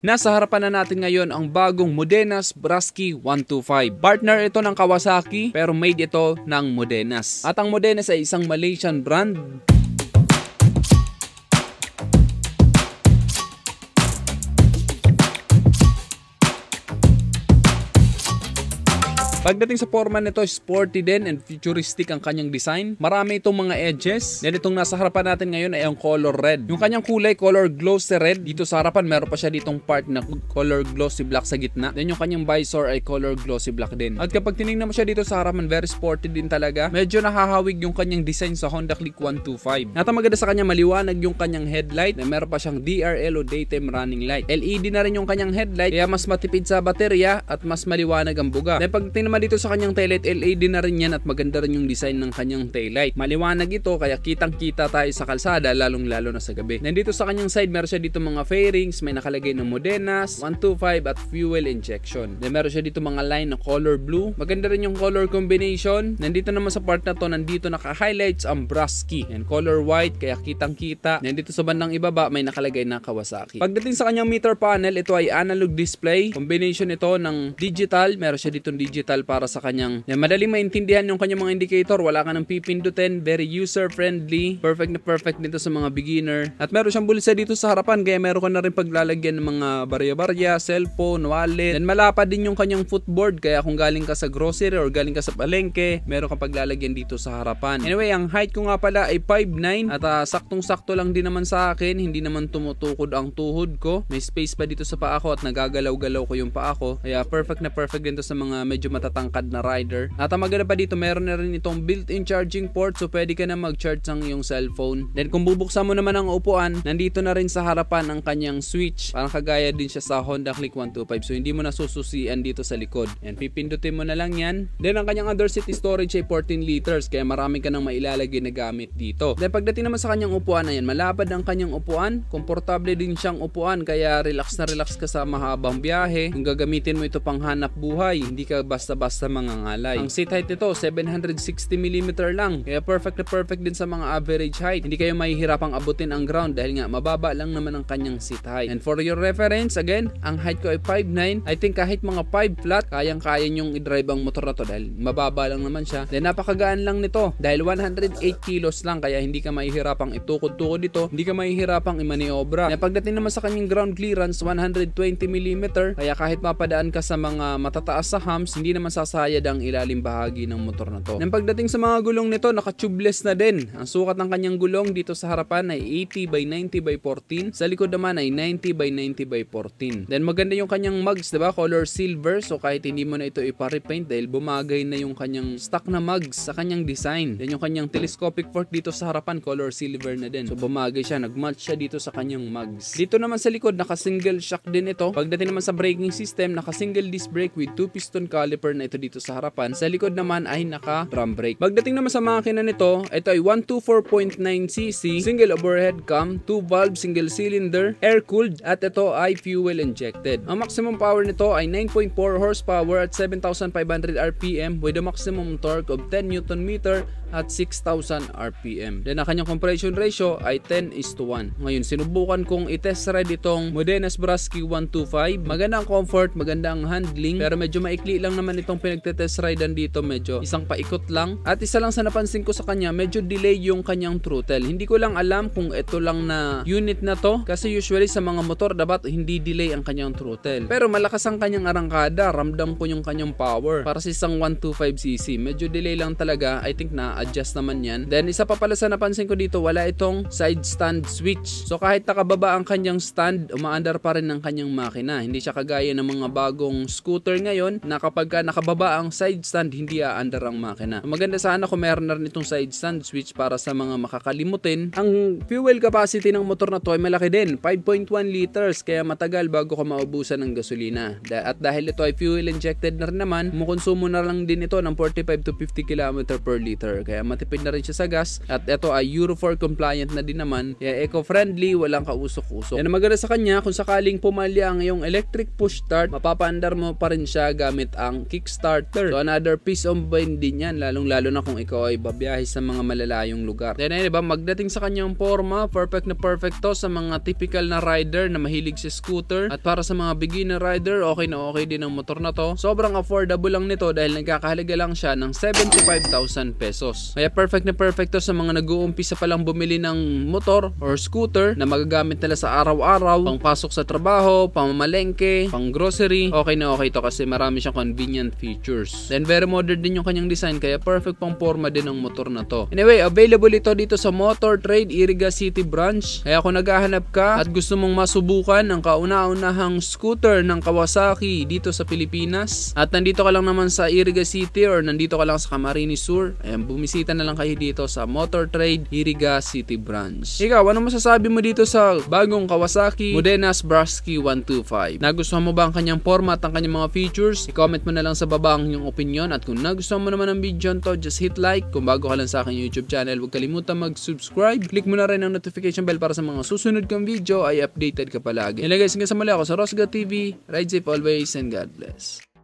Nasa harapan na natin ngayon ang bagong Modenas Brusky 125. Partner ito ng Kawasaki pero made ito ng Modenas. At ang Modenas ay isang Malaysian brand. Pagdating sa forma nito, sporty din and futuristic ang kanyang design. Marami itong mga edges. Then itong nasa harapan natin ngayon ay ang color red. Yung kanyang kulay, color glossy red. Dito sa harapan, meron pa siya ditong part na color glossy black sa gitna. Then yung kanyang visor ay color glossy black din. At kapag tinignan mo siya dito sa harapan, very sporty din talaga. Medyo nakahawig yung kanyang design sa Honda Click 125. At ang maganda sa kanya, maliwanag yung kanyang headlight. Na meron pa siyang DRL o daytime running light. LED na rin yung kanyang headlight, kaya mas matipid sa baterya at mas maliwanag ang buga. Then pag tingnan dito sa kanyang taillight, LED na rin yan at maganda rin yung design ng kanyang taillight. Maliwanag ito kaya kitang-kita tayo sa kalsada, lalong-lalo na sa gabi. Nandito sa kanyang side, meron siya dito mga fairings, may nakalagay ng Modenas 125 at fuel injection. Then meron siya dito mga line na color blue. Maganda rin yung color combination. Nandito naman sa part na to, nandito naka-highlights ang Brusky and color white kaya kitang-kita. Nandito sa bandang ibaba, may nakalagay na Kawasaki. Pagdating sa kanyang meter panel, ito ay analog display. Combination ito ng digital. Meron siya dito digital para sa kanyang madaling maintindihan yung kanyang mga indicator, wala ka nang pipindutin, very user friendly, perfect na perfect dito sa mga beginner. At meron siyang bulsa dito sa harapan kaya meron ka na rin paglalagyan ng mga barya-barya, cellphone, wallet. Then malapad din yung kanyang footboard kaya kung galing ka sa grocery or galing ka sa palengke, meron kang paglalagyan dito sa harapan. Anyway, ang height ko nga pala ay 5'9" at saktong-sakto lang din naman sa akin, hindi naman tumutukod ang tuhod ko. May space pa dito sa paa ko at nagagalaw-galaw ko yung paa ko. Kaya perfect na perfect din to sa mga medyo matatangkad na rider. At ang maganda pa dito, meron na rin itong built-in charging port so pwede ka na mag-charge ng iyong cellphone. Then kung bubuksan mo naman ang upuan, nandito na rin sa harapan ang kanyang switch. Parang kagaya din siya sa Honda Click 125 so hindi mo na sususian dito sa likod. And pipindutin mo na lang yan. Then ang kanyang under seat storage ay 14 liters kaya marami ka nang mailalagay na gamit dito. Then pagdating naman sa kanyang upuan, ayan, malapad ang kanyang upuan. Komportable din siyang upuan kaya relax na relax ka sa mahabang biyahe. Kung gagamitin mo ito pang hanap buhay, hindi ka basta-basta mangangalay. Ang seat height nito 760mm lang kaya perfect na perfect din sa mga average height. Hindi kayo mahihirapang abutin ang ground dahil nga mababa lang naman ang kanyang seat height. And for your reference, again, ang height ko ay 5'9". I think kahit mga 5 flat, kayang-kaya nyong i-drive ang motor na to dahil mababa lang naman siya. Then napakagaan lang nito dahil 108 kilos lang kaya hindi ka mahihirapang itukod-tukod dito, hindi ka mahihirapang i-maniobra. Pagdating naman sa kanyang ground clearance 120mm kaya kahit mapadaan ka sa mga matataas sa humps, hindi naman sasayad ang ilalim bahagi ng motor na to. Nang pagdating sa mga gulong nito, naka-tubeless na din. Ang sukat ng kanyang gulong dito sa harapan ay 80x90x14. Sa likod naman ay 90x90x14. Then maganda yung kanyang mugs, diba? Color silver. So kahit hindi mo na ito ipa-repaint dahil bumagay na yung kanyang stock na mugs sa kanyang design. Then yung kanyang telescopic fork dito sa harapan, color silver na din. So bumagay siya, nag-match siya dito sa kanyang mugs. Dito naman sa likod, naka-single shock din ito. Pagdating naman sa braking system, naka-single disc brake with 2 piston caliper na ito dito sa harapan. Sa likod naman ay naka drum brake. Pagdating naman sa makina nito, ito ay 124.9cc, single overhead cam, 2 valve, single cylinder, air cooled at ito ay fuel injected. Ang maximum power nito ay 9.4 horsepower at 7,500 rpm with a maximum torque of 10 Nm at 6,000 rpm. Then ang kanyang compression ratio ay 10:1. Ngayon sinubukan kong i-test ride itong Modenas Brusky 125. Maganda ang comfort, maganda ang handling, pero medyo maikli lang naman itong pinagte-test ridean dito, medyo isang paikot lang. At isa lang sa napansin ko sa kanya, medyo delay yung kanyang throttle. Hindi ko lang alam kung ito lang na unit na to kasi usually sa mga motor dapat hindi delay ang kanyang throttle. Pero malakas ang kanyang arangkada, ramdam ko yung kanyang power. Para sa isang 125cc, medyo delay lang talaga. I think na adjust naman yan. Then isa pa pala sa napansin ko dito, wala itong side stand switch. So kahit nakababa ang kanyang stand, umaandar pa rin ng kanyang makina. Hindi siya kagaya ng mga bagong scooter ngayon na kapag nakababa ang side stand, hindi aandar ang makina. Maganda sana kung meron na rin itong side stand switch para sa mga makakalimutin. Ang fuel capacity ng motor na to ay malaki din, 5.1 liters kaya matagal bago ka maubusan ng gasolina. At dahil ito ay fuel injected na rin naman, kumukonsumo na lang din ito ng 45 to 50 km per liter. kaya matipid na rin siya sa gas at ito ay Euro 4 compliant na din naman, kaya eco-friendly, walang kausok-usok. Yan ang maganda sa kanya, kung sakaling pumalya ang iyong electric push start, mapapaandar mo pa rin siya gamit ang kickstarter. So another piece of mind din yan, lalong-lalo na kung ikaw ay babiyahe sa mga malalayong lugar. Then diba, magdating sa kanyang forma, perfect na perfect to sa mga typical na rider na mahilig sa scooter, at para sa mga beginner rider, okay na okay din ang motor na to. Sobrang affordable lang nito dahil nagkakahalaga lang siya ng 75,000 pesos. Kaya perfect na perfect to sa mga nag-uumpisa pa lang bumili ng motor or scooter na magagamit nila sa araw-araw, pangpasok sa trabaho, pamamalengke, pang grocery. Okay na okay to kasi marami siyang convenient features. Then very modern din yung kanyang design, kaya perfect pang forma din ng motor na to. Anyway, available ito dito sa Motor Trade Iriga City branch. Kaya kung naghahanap ka at gusto mong masubukan ang kauna-unahang scooter ng Kawasaki dito sa Pilipinas, at nandito ka lang naman sa Iriga City or nandito ka lang sa Camarines Sur, ayan, bumisita na lang kayo dito sa Motor Trade Iriga City branch. Ikaw, ano masasabi mo dito sa bagong Kawasaki Modena Sprasky 125? Nagustuhan mo ba ang kanyang format, ang kanyang mga features? I-comment mo na lang sa baba ang iyong opinion, at kung nagustuhan mo naman ang video to, just hit like. Kung bago ka lang sa aking YouTube channel, huwag kalimutan mag-subscribe. Click mo na rin ang notification bell para sa mga susunod kong video ay updated ka palagi. Guys, hanggang sa muli, ako sa Rosga TV. Ride safe always and God bless.